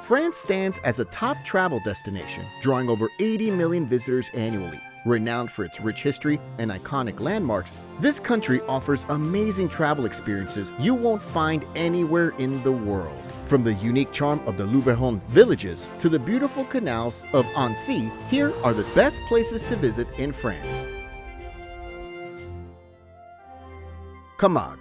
France stands as a top travel destination, drawing over 80 million visitors annually. Renowned for its rich history and iconic landmarks, this country offers amazing travel experiences you won't find anywhere in the world. From the unique charm of the Luberon Villages to the beautiful canals of Annecy, here are the best places to visit in France. Camargue.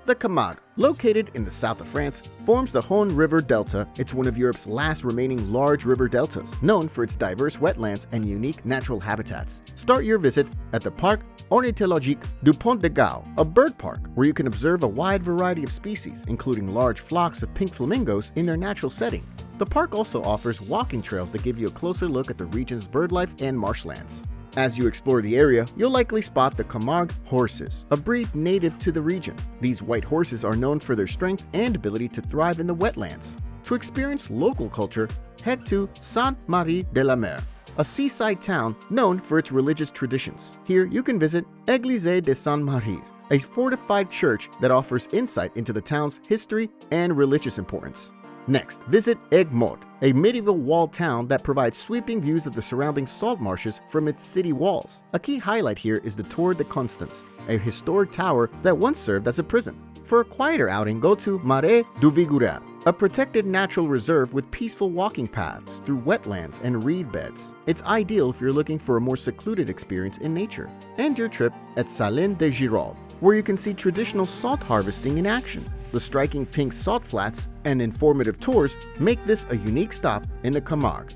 The Camargue, located in the south of France, forms the Rhône River Delta. It's one of Europe's last remaining large river deltas, known for its diverse wetlands and unique natural habitats. Start your visit at the Parc Ornithologique du Pont de Gao, a bird park where you can observe a wide variety of species, including large flocks of pink flamingos in their natural setting. The park also offers walking trails that give you a closer look at the region's birdlife and marshlands. As you explore the area, you'll likely spot the Camargue horses, a breed native to the region. These white horses are known for their strength and ability to thrive in the wetlands. To experience local culture, head to Sainte-Marie-de-la-Mer, a seaside town known for its religious traditions. Here, you can visit Église de Sainte-Marie, a fortified church that offers insight into the town's history and religious importance. Next, visit Aigues-Mortes, a medieval walled town that provides sweeping views of the surrounding salt marshes from its city walls. A key highlight here is the Tour de Constance, a historic tower that once served as a prison. For a quieter outing, go to Marais du Vigoureux, a protected natural reserve with peaceful walking paths through wetlands and reed beds. It's ideal if you're looking for a more secluded experience in nature. End your trip at Salines de Girolles, where you can see traditional salt harvesting in action. The striking pink salt flats and informative tours make this a unique stop in the Camargue.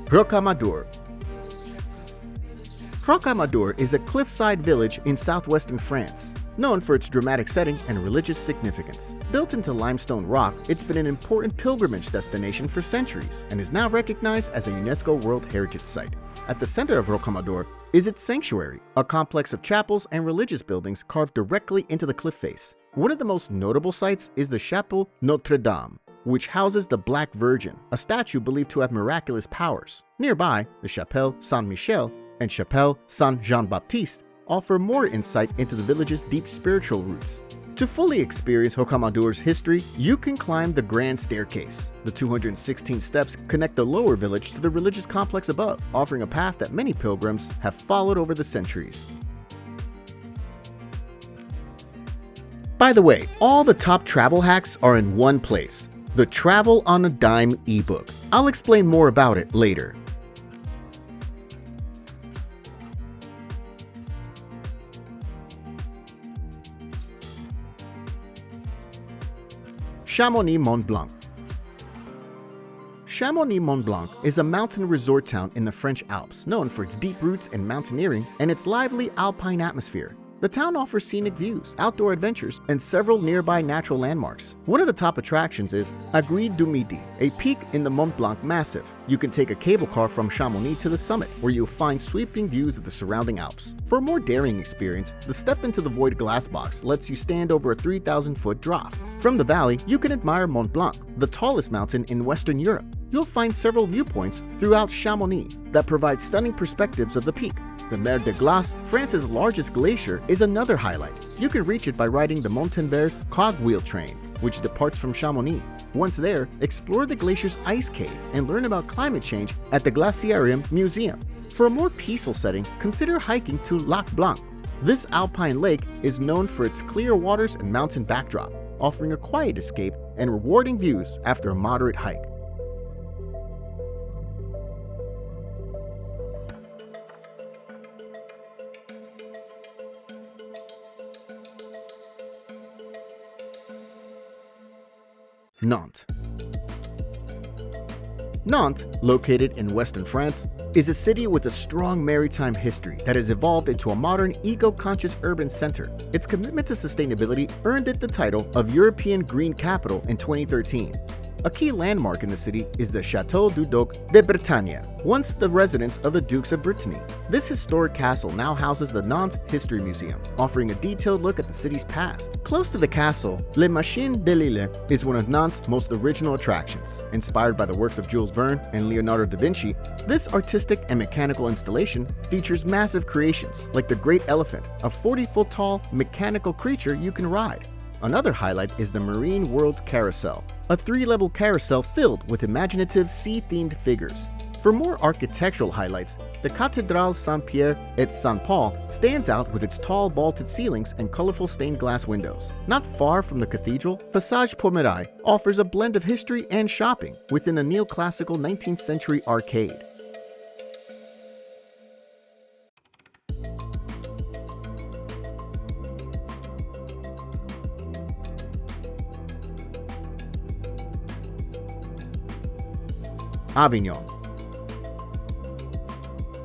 Rocamadour. Rocamadour is a cliffside village in southwestern France, known for its dramatic setting and religious significance. Built into limestone rock, it's been an important pilgrimage destination for centuries and is now recognized as a UNESCO World Heritage Site. At the center of Rocamadour is its sanctuary, a complex of chapels and religious buildings carved directly into the cliff face. One of the most notable sites is the Chapelle Notre-Dame, which houses the Black Virgin, a statue believed to have miraculous powers. Nearby, the Chapelle Saint-Michel and Chapelle Saint-Jean-Baptiste offer more insight into the village's deep spiritual roots. To fully experience Rocamadour's history, you can climb the Grand Staircase. The 216 steps connect the lower village to the religious complex above, offering a path that many pilgrims have followed over the centuries. By the way, all the top travel hacks are in one place, the Travel on a Dime ebook. I'll explain more about it later. Chamonix Mont Blanc. Chamonix Mont Blanc is a mountain resort town in the French Alps, known for its deep roots in mountaineering and its lively alpine atmosphere. The town offers scenic views, outdoor adventures, and several nearby natural landmarks. One of the top attractions is Aiguille du Midi, a peak in the Mont Blanc Massif. You can take a cable car from Chamonix to the summit, where you'll find sweeping views of the surrounding Alps. For a more daring experience, the Step into the Void glass box lets you stand over a 3,000-foot drop. From the valley, you can admire Mont Blanc, the tallest mountain in Western Europe. You'll find several viewpoints throughout Chamonix that provide stunning perspectives of the peak. The Mer de Glace, France's largest glacier, is another highlight. You can reach it by riding the Montenvert cogwheel train, which departs from Chamonix. Once there, explore the glacier's ice cave and learn about climate change at the Glaciarium Museum. For a more peaceful setting, consider hiking to Lac Blanc. This alpine lake is known for its clear waters and mountain backdrop, offering a quiet escape and rewarding views after a moderate hike. Nantes. Nantes, located in western France, is a city with a strong maritime history that has evolved into a modern, eco-conscious urban center. Its commitment to sustainability earned it the title of European Green Capital in 2013. A key landmark in the city is the Chateau du Duc de Bretagne, once the residence of the Dukes of Brittany. This historic castle now houses the Nantes History Museum, offering a detailed look at the city's past. Close to the castle, Les Machines de Lille is one of Nantes' most original attractions. Inspired by the works of Jules Verne and Leonardo da Vinci, this artistic and mechanical installation features massive creations like the Great Elephant, a 40-foot tall mechanical creature you can ride. Another highlight is the Marine World Carousel, a 3-level carousel filled with imaginative sea-themed figures. For more architectural highlights, the Cathédrale Saint-Pierre et Saint-Paul stands out with its tall vaulted ceilings and colorful stained glass windows. Not far from the cathedral, Passage Pommeraye offers a blend of history and shopping within a neoclassical 19th century arcade. Avignon.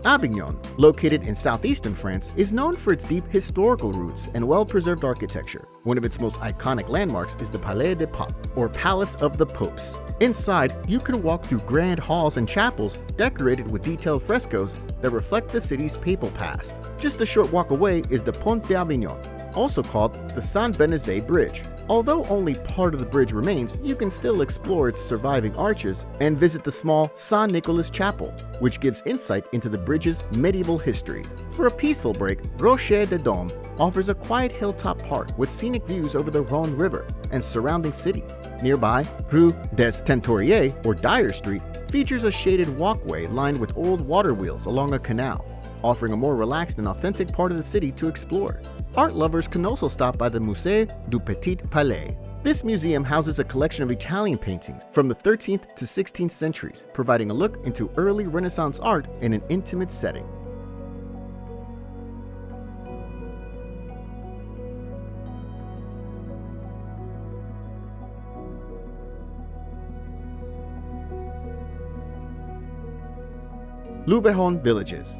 Avignon, located in southeastern France, is known for its deep historical roots and well-preserved architecture. One of its most iconic landmarks is the Palais des Papes, or Palace of the Popes. Inside, you can walk through grand halls and chapels decorated with detailed frescoes that reflect the city's papal past. Just a short walk away is the Pont d'Avignon, also called the Saint-Benazet Bridge. Although only part of the bridge remains, you can still explore its surviving arches and visit the small Saint Nicholas Chapel, which gives insight into the bridge's medieval history. For a peaceful break, Rocher de Dôme offers a quiet hilltop park with scenic views over the Rhône River and surrounding city. Nearby, Rue des Teinturiers, or Dyer Street, features a shaded walkway lined with old water wheels along a canal, offering a more relaxed and authentic part of the city to explore. Art lovers can also stop by the Musée du Petit Palais. This museum houses a collection of Italian paintings from the 13th to 16th centuries, providing a look into early Renaissance art in an intimate setting. Luberon Villages.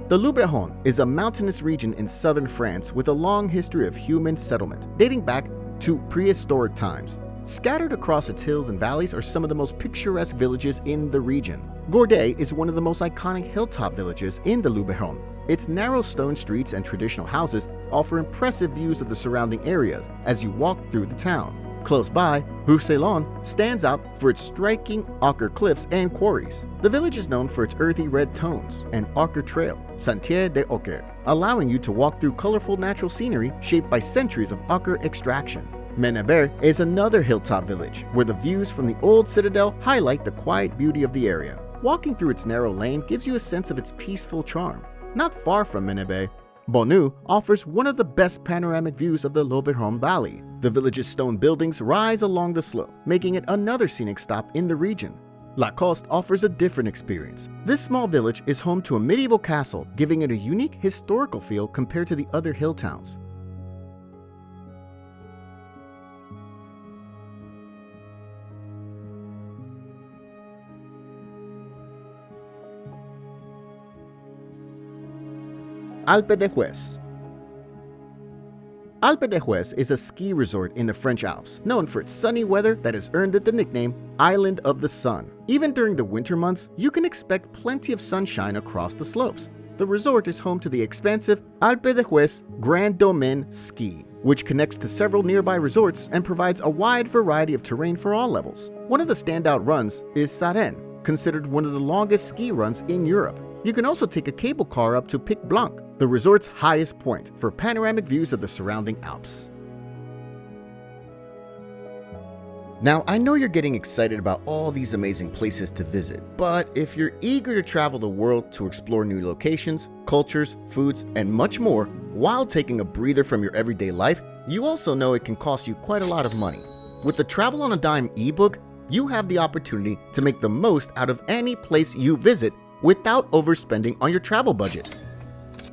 The Luberon is a mountainous region in southern France with a long history of human settlement, dating back to prehistoric times. Scattered across its hills and valleys are some of the most picturesque villages in the region. Gourdet is one of the most iconic hilltop villages in the Luberon. Its narrow stone streets and traditional houses offer impressive views of the surrounding area as you walk through the town. Close by, Roussillon stands out for its striking ochre cliffs and quarries. The village is known for its earthy red tones and ochre trail, Sentier des Ochres, allowing you to walk through colorful natural scenery shaped by centuries of ochre extraction. Menabert is another hilltop village where the views from the old citadel highlight the quiet beauty of the area. Walking through its narrow lane gives you a sense of its peaceful charm. Not far from Menabert, Bonnu offers one of the best panoramic views of the Luberon Valley. The village's stone buildings rise along the slope, making it another scenic stop in the region. Lacoste offers a different experience. This small village is home to a medieval castle, giving it a unique historical feel compared to the other hill towns. Alpe d'Huez. Alpe d'Huez is a ski resort in the French Alps, known for its sunny weather that has earned it the nickname Island of the Sun. Even during the winter months, you can expect plenty of sunshine across the slopes. The resort is home to the expansive Alpe d'Huez Grand Domaine Ski, which connects to several nearby resorts and provides a wide variety of terrain for all levels. One of the standout runs is Sarenne, considered one of the longest ski runs in Europe. You can also take a cable car up to Pic Blanc, the resort's highest point, for panoramic views of the surrounding Alps. Now, I know you're getting excited about all these amazing places to visit, but if you're eager to travel the world to explore new locations, cultures, foods, and much more, while taking a breather from your everyday life, you also know it can cost you quite a lot of money. With the Travel on a Dime ebook, you have the opportunity to make the most out of any place you visit without overspending on your travel budget.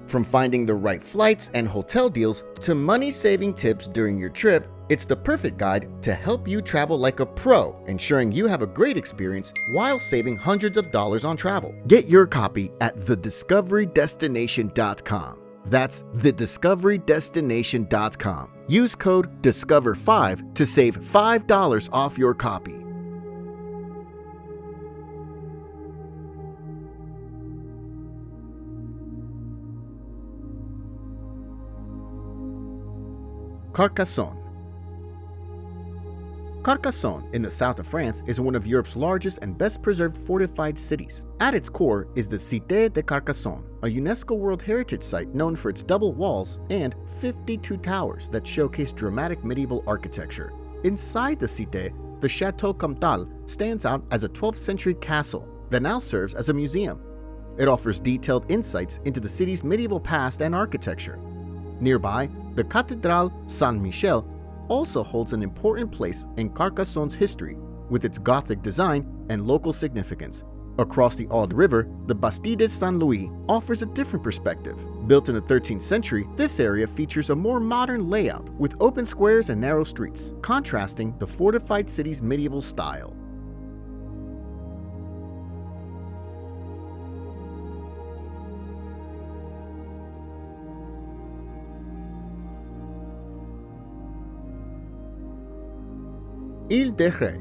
From finding the right flights and hotel deals to money-saving tips during your trip, it's the perfect guide to help you travel like a pro, ensuring you have a great experience while saving hundreds of dollars on travel. Get your copy at thediscoverydestination.com. That's thediscoverydestination.com. Use code DISCOVER5 to save $5 off your copy. Carcassonne. Carcassonne, in the south of France, is one of Europe's largest and best-preserved fortified cities. At its core is the Cité de Carcassonne, a UNESCO World Heritage Site known for its double walls and 52 towers that showcase dramatic medieval architecture. Inside the Cité, the Château Comtal stands out as a 12th century castle that now serves as a museum. It offers detailed insights into the city's medieval past and architecture. Nearby, the Cathédrale Saint-Michel also holds an important place in Carcassonne's history with its Gothic design and local significance. Across the Aude River, the Bastide de Saint-Louis offers a different perspective. Built in the 13th century, this area features a more modern layout with open squares and narrow streets, contrasting the fortified city's medieval style. Ile de Ré.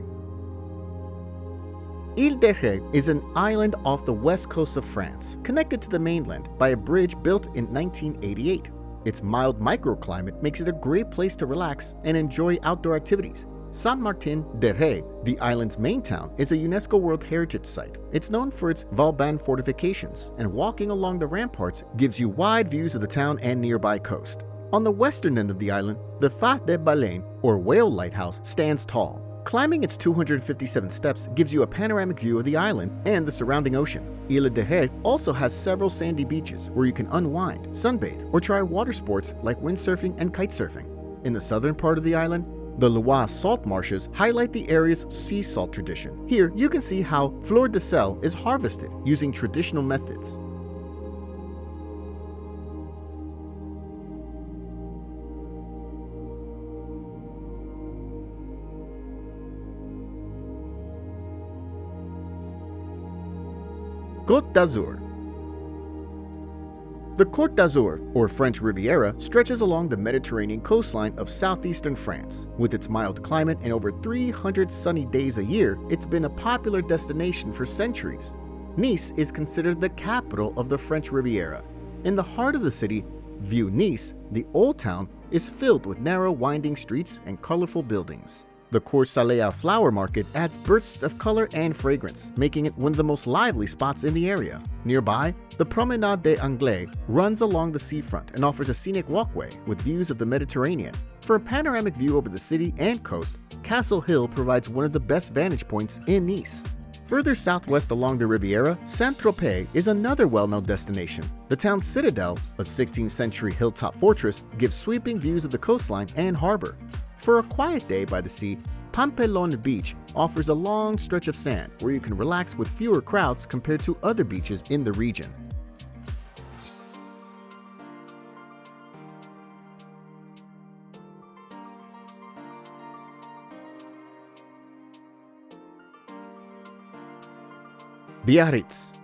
Ile de Ré is an island off the west coast of France, connected to the mainland by a bridge built in 1988. Its mild microclimate makes it a great place to relax and enjoy outdoor activities. Saint-Martin-de-Ré, the island's main town, is a UNESCO World Heritage Site. It's known for its Vauban fortifications, and walking along the ramparts gives you wide views of the town and nearby coast. On the western end of the island, the Phare des Baleines, or Whale Lighthouse, stands tall. Climbing its 257 steps gives you a panoramic view of the island and the surrounding ocean. Ile de Ré also has several sandy beaches where you can unwind, sunbathe, or try water sports like windsurfing and kitesurfing. In the southern part of the island, the Loire salt marshes highlight the area's sea salt tradition. Here, you can see how fleur de sel is harvested using traditional methods. Côte d'Azur. The Côte d'Azur, or French Riviera, stretches along the Mediterranean coastline of southeastern France. With its mild climate and over 300 sunny days a year, it's been a popular destination for centuries. Nice is considered the capital of the French Riviera. In the heart of the city, Vieux Nice, the old town, is filled with narrow, winding streets and colorful buildings. The Cours Salea flower market adds bursts of color and fragrance, making it one of the most lively spots in the area. Nearby, the Promenade des Anglais runs along the seafront and offers a scenic walkway with views of the Mediterranean. For a panoramic view over the city and coast, Castle Hill provides one of the best vantage points in Nice. Further southwest along the Riviera, Saint-Tropez is another well-known destination. The town's citadel, a 16th century hilltop fortress, gives sweeping views of the coastline and harbor. For a quiet day by the sea, Pampelonne Beach offers a long stretch of sand where you can relax with fewer crowds compared to other beaches in the region. Biarritz.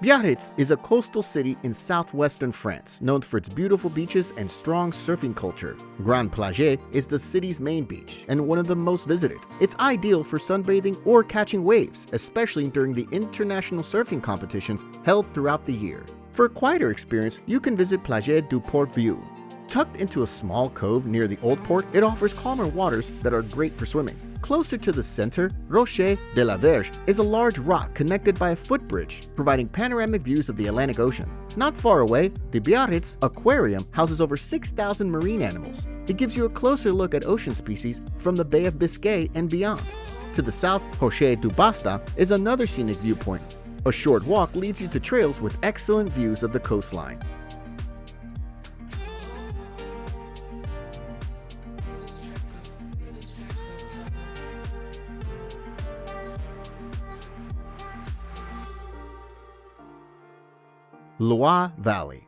Biarritz is a coastal city in southwestern France, known for its beautiful beaches and strong surfing culture. Grand Plage is the city's main beach and one of the most visited. It's ideal for sunbathing or catching waves, especially during the international surfing competitions held throughout the year. For a quieter experience, you can visit Plage du Port-Vieux. Tucked into a small cove near the Old Port, it offers calmer waters that are great for swimming. Closer to the center, Rocher de la Verge is a large rock connected by a footbridge, providing panoramic views of the Atlantic Ocean. Not far away, the Biarritz Aquarium houses over 6,000 marine animals. It gives you a closer look at ocean species from the Bay of Biscay and beyond. To the south, Rocher du Basta is another scenic viewpoint. A short walk leads you to trails with excellent views of the coastline. Loire Valley.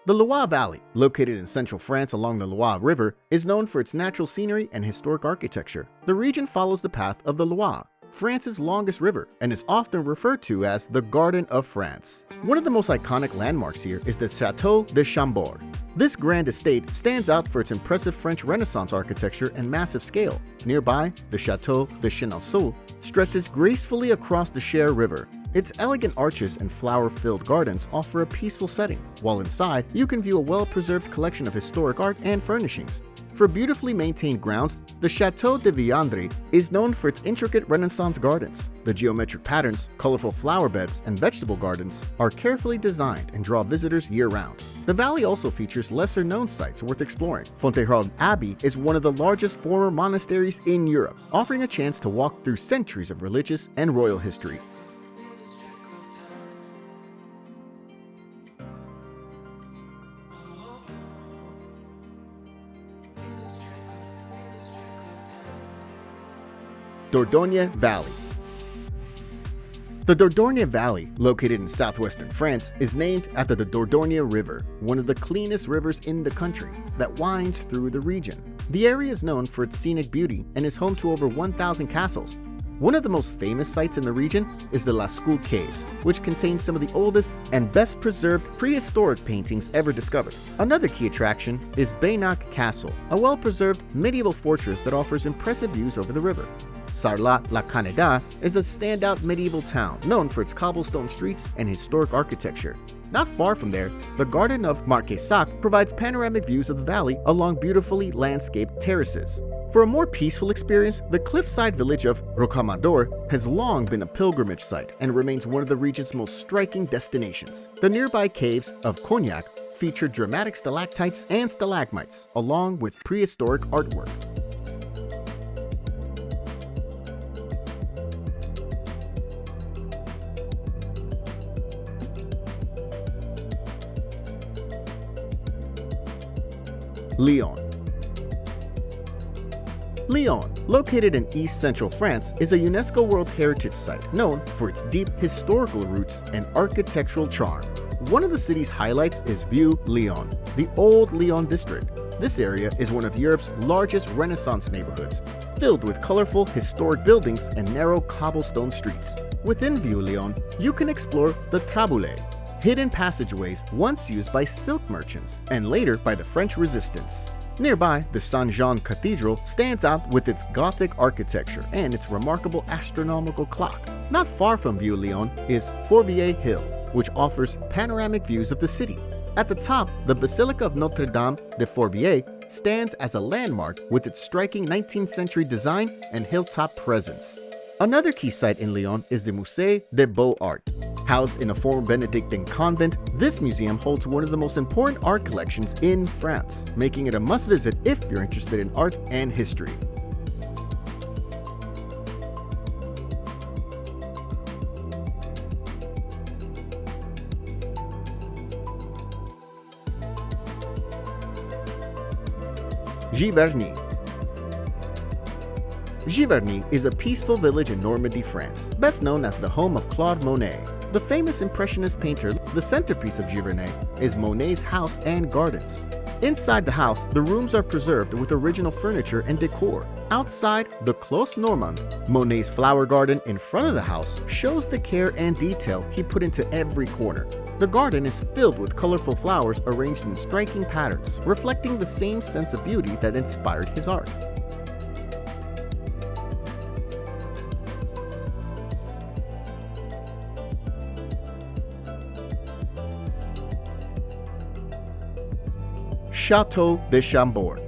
The Loire Valley, located in central France along the Loire River, is known for its natural scenery and historic architecture. The region follows the path of the Loire, France's longest river, and is often referred to as the Garden of France. One of the most iconic landmarks here is the Château de Chambord. This grand estate stands out for its impressive French Renaissance architecture and massive scale. Nearby, the Château de Chenonceau stretches gracefully across the Cher River. Its elegant arches and flower-filled gardens offer a peaceful setting, while inside you can view a well-preserved collection of historic art and furnishings. For beautifully maintained grounds, the Château de Viandry is known for its intricate Renaissance gardens. The geometric patterns, colorful flower beds, and vegetable gardens are carefully designed and draw visitors year-round. The valley also features lesser-known sites worth exploring. Fontevraud Abbey is one of the largest former monasteries in Europe, offering a chance to walk through centuries of religious and royal history. Dordogne Valley. The Dordogne Valley, located in southwestern France, is named after the Dordogne River, one of the cleanest rivers in the country, that winds through the region. The area is known for its scenic beauty and is home to over 1,000 castles. One of the most famous sites in the region is the Lascaux Caves, which contain some of the oldest and best preserved prehistoric paintings ever discovered. Another key attraction is Baynac Castle, a well-preserved medieval fortress that offers impressive views over the river. Sarlat-la-Canéda is a standout medieval town known for its cobblestone streets and historic architecture. Not far from there, the Garden of Marquessac provides panoramic views of the valley along beautifully landscaped terraces. For a more peaceful experience, the cliffside village of Rocamadour has long been a pilgrimage site and remains one of the region's most striking destinations. The nearby caves of Cognac feature dramatic stalactites and stalagmites, along with prehistoric artwork. Lyon. Lyon, located in east-central France, is a UNESCO World Heritage Site known for its deep historical roots and architectural charm. One of the city's highlights is Vieux Lyon, the Old Lyon district. This area is one of Europe's largest Renaissance neighborhoods, filled with colorful historic buildings and narrow cobblestone streets. Within Vieux Lyon, you can explore the Traboulet, hidden passageways once used by silk merchants and later by the French Resistance. Nearby, the Saint-Jean Cathedral stands out with its Gothic architecture and its remarkable astronomical clock. Not far from Vieux Lyon is Fourvière Hill, which offers panoramic views of the city. At the top, the Basilica of Notre-Dame de Fourvière stands as a landmark with its striking 19th century design and hilltop presence. Another key site in Lyon is the Musée des Beaux-Arts. Housed in a former Benedictine convent, this museum holds one of the most important art collections in France, making it a must-visit if you're interested in art and history. Giverny. Giverny is a peaceful village in Normandy, France, best known as the home of Claude Monet. The famous Impressionist painter, the centerpiece of Giverny is Monet's house and gardens. Inside the house, the rooms are preserved with original furniture and decor. Outside, the Clos Normand, Monet's flower garden in front of the house, shows the care and detail he put into every corner. The garden is filled with colorful flowers arranged in striking patterns, reflecting the same sense of beauty that inspired his art. Château de Chambord.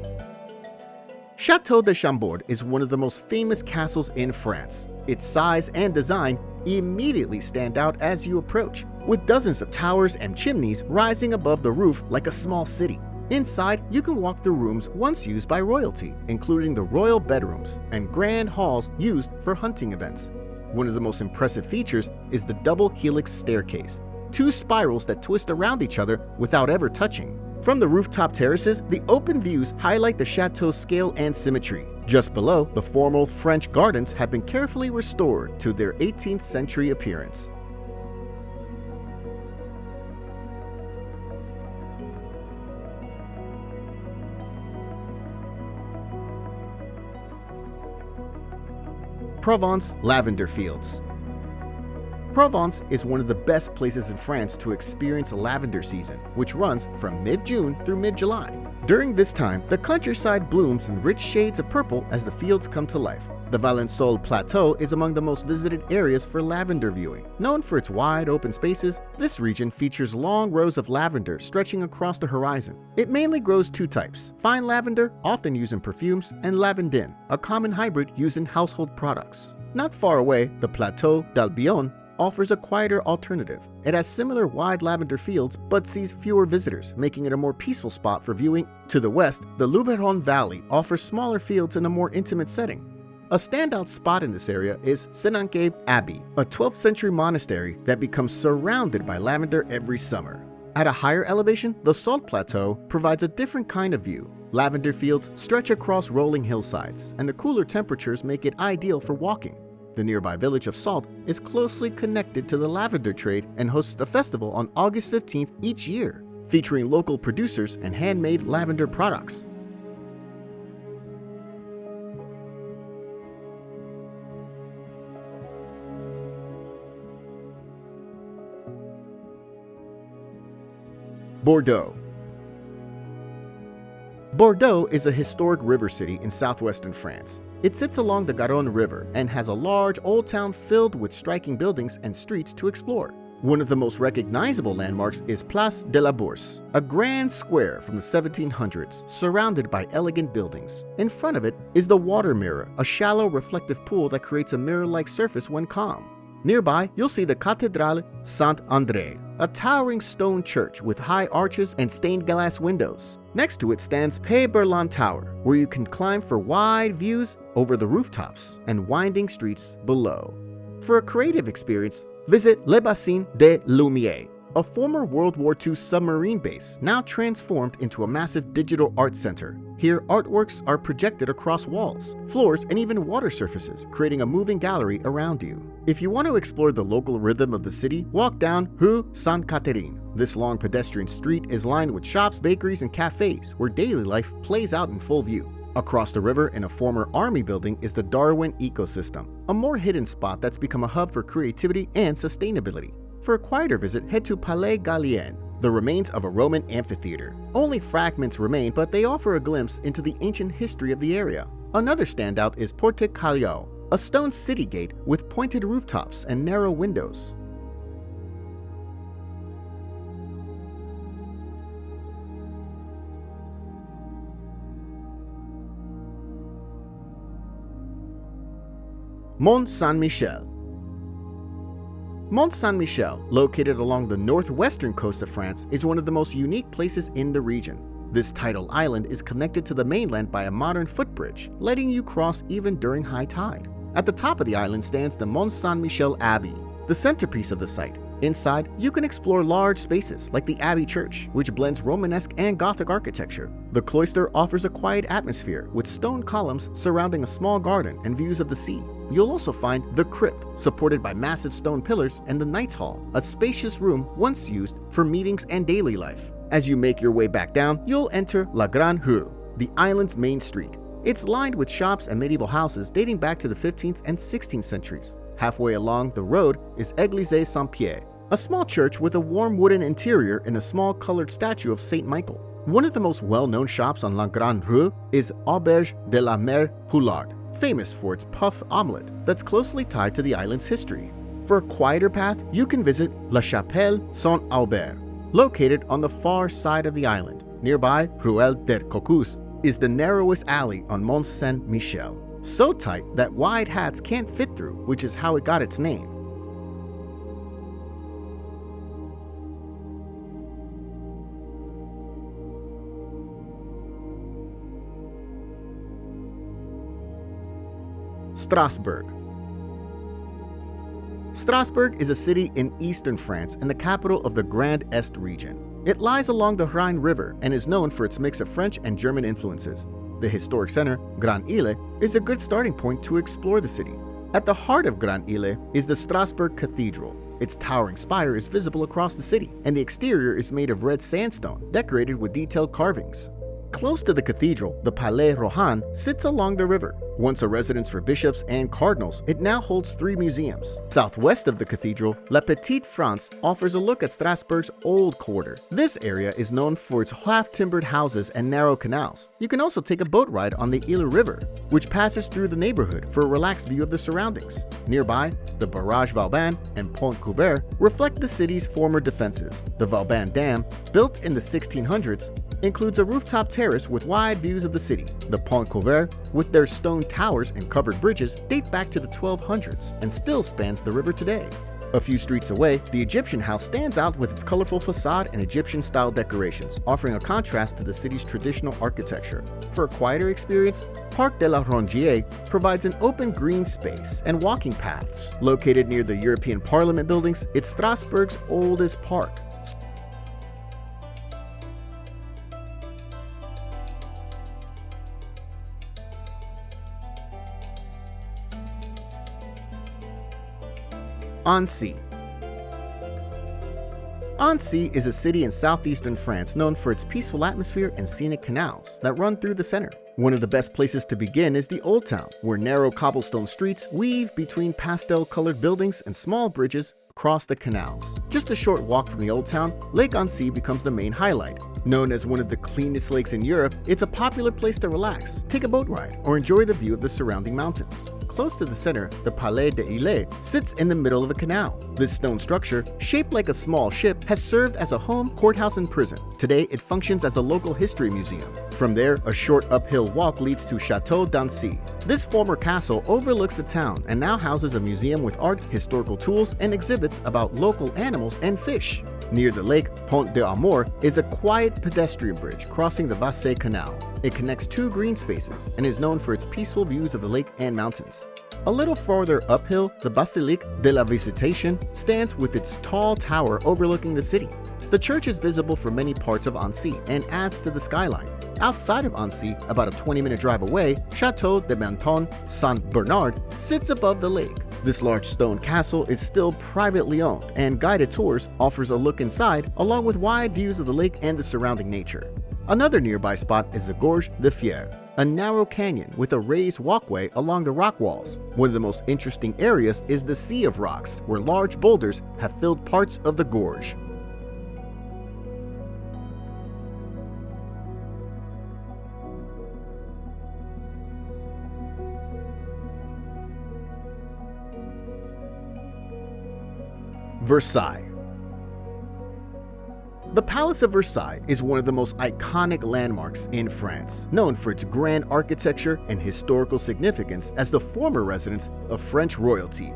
Château de Chambord is one of the most famous castles in France. Its size and design immediately stand out as you approach, with dozens of towers and chimneys rising above the roof like a small city. Inside, you can walk through rooms once used by royalty, including the royal bedrooms and grand halls used for hunting events. One of the most impressive features is the double helix staircase, two spirals that twist around each other without ever touching. From the rooftop terraces, the open views highlight the chateau's scale and symmetry. Just below, the formal French gardens have been carefully restored to their 18th century appearance. Provence lavender fields. Provence is one of the best places in France to experience lavender season, which runs from mid-June through mid-July. During this time, the countryside blooms in rich shades of purple as the fields come to life. The Valençol Plateau is among the most visited areas for lavender viewing. Known for its wide open spaces, this region features long rows of lavender stretching across the horizon. It mainly grows two types: fine lavender, often used in perfumes, and lavandin, a common hybrid used in household products. Not far away, the Plateau d'Albion offers a quieter alternative. It has similar wide lavender fields but sees fewer visitors, making it a more peaceful spot for viewing. To the west, the Luberon Valley offers smaller fields in a more intimate setting. A standout spot in this area is Senancabe Abbey, a 12th century monastery that becomes surrounded by lavender every summer. At a higher elevation, the Salt Plateau provides a different kind of view. Lavender fields stretch across rolling hillsides, and the cooler temperatures make it ideal for walking. The nearby village of Salt is closely connected to the lavender trade and hosts a festival on August 15th each year, featuring local producers and handmade lavender products. Bordeaux. Bordeaux is a historic river city in southwestern France. It sits along the Garonne River and has a large old town filled with striking buildings and streets to explore. One of the most recognizable landmarks is Place de la Bourse, a grand square from the 1700s surrounded by elegant buildings. In front of it is the Water Mirror, a shallow reflective pool that creates a mirror-like surface when calm. Nearby, you'll see the Cathédrale Saint-André, a towering stone church with high arches and stained glass windows. Next to it stands Pays Berland Tower, where you can climb for wide views over the rooftops and winding streets below. For a creative experience, visit Le Bassin des Lumières, a former World War II submarine base now transformed into a massive digital art center. Here, artworks are projected across walls, floors, and even water surfaces, creating a moving gallery around you. If you want to explore the local rhythm of the city, walk down Rue Sainte-Catherine. This long pedestrian street is lined with shops, bakeries, and cafes where daily life plays out in full view. Across the river in a former army building is the Darwin Ecosystem, a more hidden spot that's become a hub for creativity and sustainability. For a quieter visit, head to Palais Gallien, the remains of a Roman amphitheater. Only fragments remain, but they offer a glimpse into the ancient history of the area. Another standout is Porte Callao, a stone city gate with pointed rooftops and narrow windows. Mont Saint-Michel. Mont Saint-Michel, located along the northwestern coast of France, is one of the most unique places in the region. This tidal island is connected to the mainland by a modern footbridge, letting you cross even during high tide. At the top of the island stands the Mont Saint-Michel Abbey, the centerpiece of the site. Inside, you can explore large spaces like the Abbey Church, which blends Romanesque and Gothic architecture. The cloister offers a quiet atmosphere with stone columns surrounding a small garden and views of the sea. You'll also find the crypt, supported by massive stone pillars, and the Knights Hall, a spacious room once used for meetings and daily life. As you make your way back down, you'll enter La Grande Rue, the island's main street. It's lined with shops and medieval houses dating back to the 15th and 16th centuries. Halfway along the road is Église Saint-Pierre, a small church with a warm wooden interior and a small colored statue of Saint Michael. One of the most well-known shops on La Grande Rue is Auberge de la Mère Hullard, famous for its puff omelette that's closely tied to the island's history. For a quieter path, you can visit La Chapelle Saint-Aubert, located on the far side of the island. Nearby, Ruelle der Cocus is the narrowest alley on Mont Saint-Michel, so tight that wide hats can't fit through, which is how it got its name. Strasbourg. Strasbourg is a city in eastern France and the capital of the Grand Est region. It lies along the Rhine River and is known for its mix of French and German influences. The historic center, Grand Isle, is a good starting point to explore the city. At the heart of Grand Isle is the Strasbourg Cathedral. Its towering spire is visible across the city, and the exterior is made of red sandstone, decorated with detailed carvings. Close to the cathedral, the Palais Rohan sits along the river. Once a residence for bishops and cardinals, it now holds 3 museums. Southwest of the cathedral, La Petite France offers a look at Strasbourg's Old Quarter. This area is known for its half-timbered houses and narrow canals. You can also take a boat ride on the Ile River, which passes through the neighborhood for a relaxed view of the surroundings. Nearby, the Barrage Vauban and Pont Couvert reflect the city's former defenses. The Vauban Dam, built in the 1600s, includes a rooftop terrace with wide views of the city. The Pont Couvert, with their stone towers and covered bridges, date back to the 1200s and still spans the river today. A few streets away, the Egyptian House stands out with its colorful facade and Egyptian-style decorations, offering a contrast to the city's traditional architecture. For a quieter experience, Parc de la Rondier provides an open green space and walking paths. Located near the European Parliament buildings, it's Strasbourg's oldest park. Annecy. Annecy is a city in southeastern France known for its peaceful atmosphere and scenic canals that run through the center. One of the best places to begin is the Old Town, where narrow cobblestone streets weave between pastel-colored buildings and small bridges across the canals. Just a short walk from the Old Town, Lake Annecy becomes the main highlight. Known as one of the cleanest lakes in Europe, it's a popular place to relax, take a boat ride, or enjoy the view of the surrounding mountains. Close to the center, the Palais des Îles sits in the middle of a canal. This stone structure, shaped like a small ship, has served as a home, courthouse, and prison. Today, it functions as a local history museum. From there, a short uphill walk leads to Château d'Annecy. This former castle overlooks the town and now houses a museum with art, historical tools, and exhibits about local animals and fish. Near the lake, Pont de Amour is a quiet pedestrian bridge crossing the Vasse Canal. It connects 2 green spaces and is known for its peaceful views of the lake and mountains. A little farther uphill, the Basilique de la Visitation stands with its tall tower overlooking the city. The church is visible for many parts of Annecy and adds to the skyline. Outside of Annecy, about a 20-minute drive away, Château de Menton Saint-Bernard sits above the lake. This large stone castle is still privately owned, and guided tours offers a look inside along with wide views of the lake and the surrounding nature. Another nearby spot is the Gorge de Fier, a narrow canyon with a raised walkway along the rock walls. One of the most interesting areas is the Sea of Rocks, where large boulders have filled parts of the gorge. Versailles. The Palace of Versailles is one of the most iconic landmarks in France, known for its grand architecture and historical significance as the former residence of French royalty.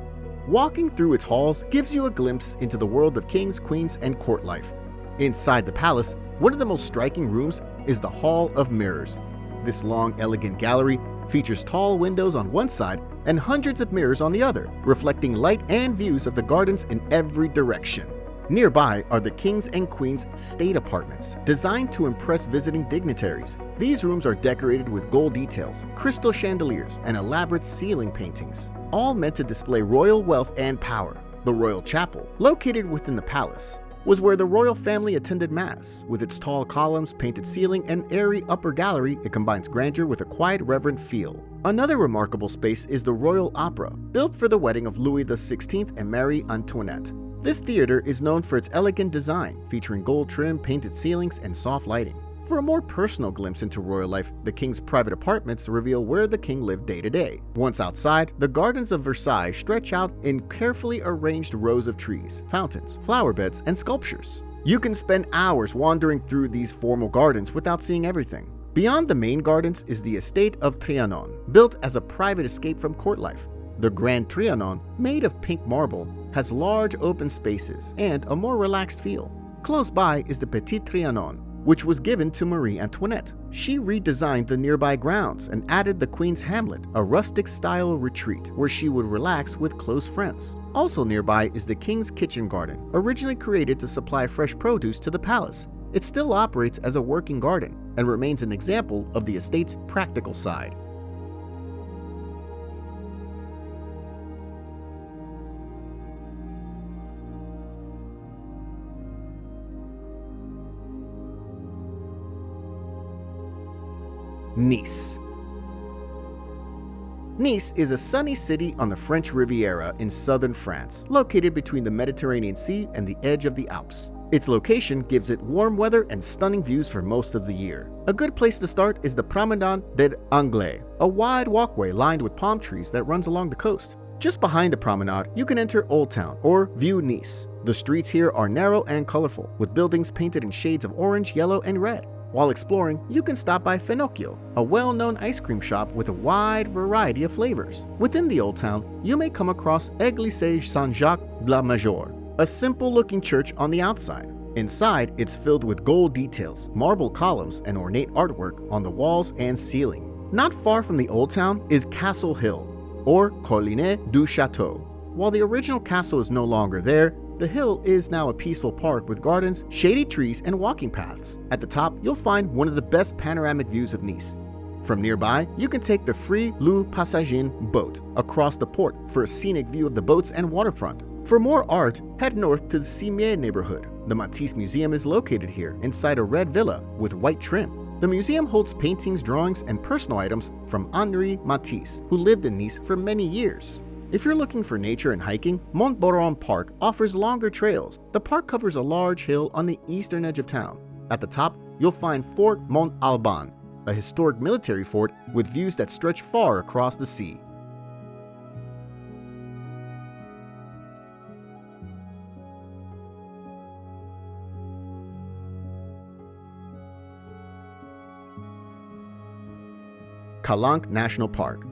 Walking through its halls gives you a glimpse into the world of kings, queens, and court life. Inside the palace, one of the most striking rooms is the Hall of Mirrors. This long, elegant gallery features tall windows on one side and hundreds of mirrors on the other, reflecting light and views of the gardens in every direction. Nearby are the King's and Queen's state apartments, designed to impress visiting dignitaries. These rooms are decorated with gold details, crystal chandeliers, and elaborate ceiling paintings, all meant to display royal wealth and power. The Royal Chapel, located within the palace, was where the royal family attended mass. With its tall columns, painted ceiling, and airy upper gallery, it combines grandeur with a quiet, reverent feel. Another remarkable space is the Royal Opera, built for the wedding of Louis XVI and Marie Antoinette. This theater is known for its elegant design, featuring gold trim, painted ceilings, and soft lighting. For a more personal glimpse into royal life, the king's private apartments reveal where the king lived day to day. Once outside, the gardens of Versailles stretch out in carefully arranged rows of trees, fountains, flower beds, and sculptures. You can spend hours wandering through these formal gardens without seeing everything. Beyond the main gardens is the estate of Trianon, built as a private escape from court life. The Grand Trianon, made of pink marble, has large open spaces and a more relaxed feel. Close by is the Petit Trianon, which was given to Marie Antoinette. She redesigned the nearby grounds and added the Queen's Hamlet, a rustic-style retreat where she would relax with close friends. Also nearby is the King's Kitchen Garden, originally created to supply fresh produce to the palace. It still operates as a working garden and remains an example of the estate's practical side. Nice. Nice is a sunny city on the French Riviera in southern France, located between the Mediterranean Sea and the edge of the Alps. Its location gives it warm weather and stunning views for most of the year. A good place to start is the Promenade des Anglais, a wide walkway lined with palm trees that runs along the coast. Just behind the promenade, you can enter Old Town, or view Nice. The streets here are narrow and colorful, with buildings painted in shades of orange, yellow, and red. While exploring, you can stop by Finocchio, a well-known ice cream shop with a wide variety of flavors. Within the Old Town, you may come across Église Saint-Jacques-la-Major, a simple-looking church on the outside. Inside, it's filled with gold details, marble columns, and ornate artwork on the walls and ceiling. Not far from the Old Town is Castle Hill, or Colline du Château. While the original castle is no longer there, the hill is now a peaceful park with gardens, shady trees, and walking paths. At the top, you'll find one of the best panoramic views of Nice. From nearby, you can take the free Le Passagin boat across the port for a scenic view of the boats and waterfront. For more art, head north to the Cimier neighborhood. The Matisse Museum is located here inside a red villa with white trim. The museum holds paintings, drawings, and personal items from Henri Matisse, who lived in Nice for many years. If you're looking for nature and hiking, Montboron Park offers longer trails. The park covers a large hill on the eastern edge of town. At the top, you'll find Fort Mont-Alban, a historic military fort with views that stretch far across the sea. Calanque National Park.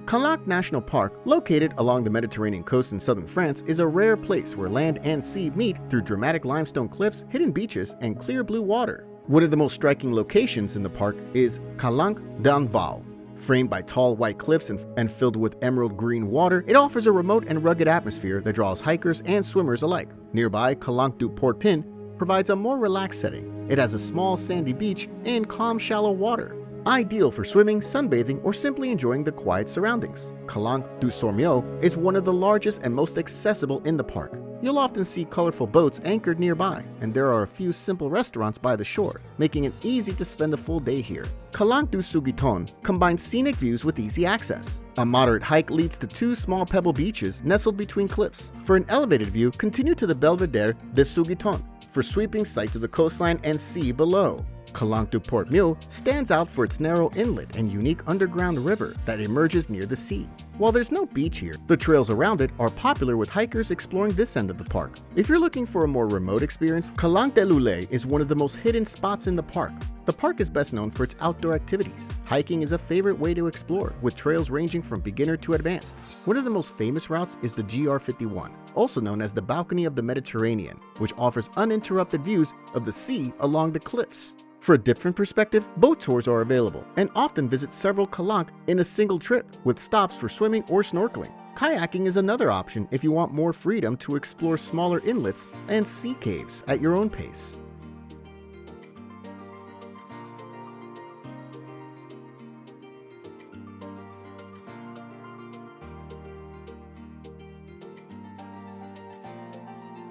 Calanque National Park, located along the Mediterranean coast in southern France, is a rare place where land and sea meet through dramatic limestone cliffs, hidden beaches, and clear blue water. One of the most striking locations in the park is Calanque d'Enval. Framed by tall white cliffs and filled with emerald green water, it offers a remote and rugged atmosphere that draws hikers and swimmers alike. Nearby, Calanque du Port-Pin provides a more relaxed setting. It has a small sandy beach and calm shallow water, ideal for swimming, sunbathing, or simply enjoying the quiet surroundings. Calanque du Sormiaux is one of the largest and most accessible in the park. You'll often see colorful boats anchored nearby, and there are a few simple restaurants by the shore, making it easy to spend a full day here. Calanque du Souguiton combines scenic views with easy access. A moderate hike leads to two small pebble beaches nestled between cliffs. For an elevated view, continue to the Belvedere de Souguiton for sweeping sights of the coastline and sea below. Calanque du Port-Mieux stands out for its narrow inlet and unique underground river that emerges near the sea. While there's no beach here, the trails around it are popular with hikers exploring this end of the park. If you're looking for a more remote experience, Calanque de Loulé is one of the most hidden spots in the park. The park is best known for its outdoor activities. Hiking is a favorite way to explore, with trails ranging from beginner to advanced. One of the most famous routes is the GR51, also known as the Balcony of the Mediterranean, which offers uninterrupted views of the sea along the cliffs. For a different perspective, boat tours are available and often visit several Calanques in a single trip, with stops for swimming or snorkeling. Kayaking is another option if you want more freedom to explore smaller inlets and sea caves at your own pace.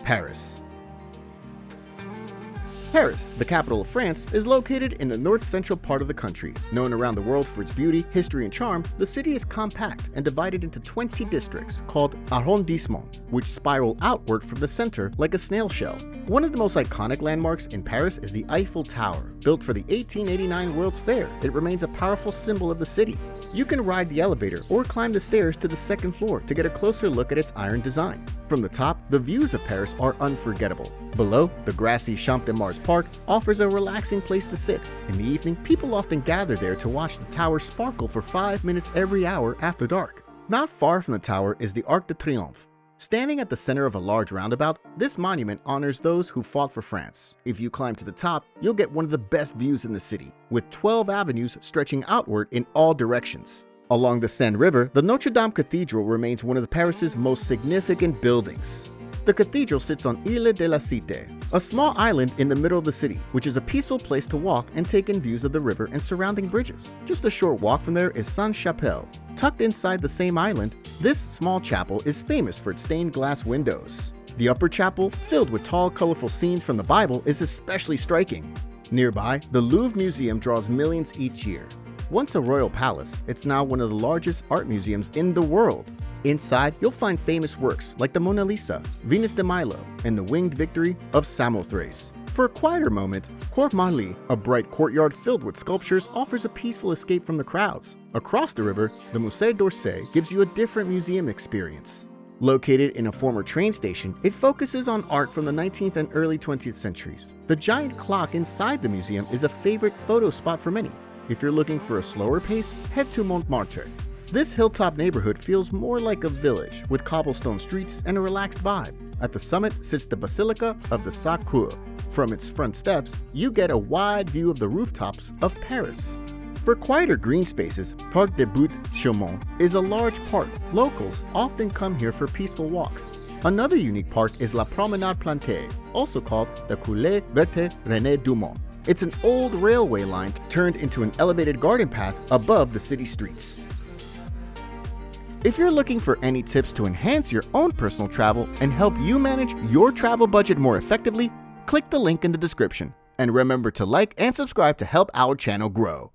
Paris. Paris, the capital of France, is located in the north-central part of the country. Known around the world for its beauty, history, and charm, the city is compact and divided into 20 districts called arrondissements, which spiral outward from the center like a snail shell. One of the most iconic landmarks in Paris is the Eiffel Tower. Built for the 1889 World's Fair, it remains a powerful symbol of the city. You can ride the elevator or climb the stairs to the second floor to get a closer look at its iron design. From the top, the views of Paris are unforgettable. Below, the grassy Champ de Mars Park offers a relaxing place to sit. In the evening, people often gather there to watch the tower sparkle for 5 minutes every hour after dark. Not far from the tower is the Arc de Triomphe. Standing at the center of a large roundabout, this monument honors those who fought for France. If you climb to the top, you'll get one of the best views in the city, with 12 avenues stretching outward in all directions. Along the Seine River, the Notre Dame Cathedral remains one of Paris's most significant buildings. The cathedral sits on Ile de la Cité, a small island in the middle of the city, which is a peaceful place to walk and take in views of the river and surrounding bridges. Just a short walk from there is Sainte-Chapelle. Tucked inside the same island, this small chapel is famous for its stained glass windows. The upper chapel, filled with tall, colorful scenes from the Bible, is especially striking. Nearby, the Louvre Museum draws millions each year. Once a royal palace, it's now one of the largest art museums in the world. Inside, you'll find famous works like the Mona Lisa, Venus de Milo, and the Winged Victory of Samothrace. For a quieter moment, Cour Marly, a bright courtyard filled with sculptures, offers a peaceful escape from the crowds. Across the river, the Musée d'Orsay gives you a different museum experience. Located in a former train station, it focuses on art from the 19th and early 20th centuries. The giant clock inside the museum is a favorite photo spot for many. If you're looking for a slower pace, head to Montmartre. This hilltop neighborhood feels more like a village, with cobblestone streets and a relaxed vibe. At the summit sits the Basilica of the Sacre-Cœur. From its front steps, you get a wide view of the rooftops of Paris. For quieter green spaces, Parc des Buttes-Chaumont is a large park. Locals often come here for peaceful walks. Another unique park is La Promenade Plantée, also called the Coulée Verte René Dumont. It's an old railway line turned into an elevated garden path above the city streets. If you're looking for any tips to enhance your own personal travel and help you manage your travel budget more effectively, click the link in the description. And remember to like and subscribe to help our channel grow.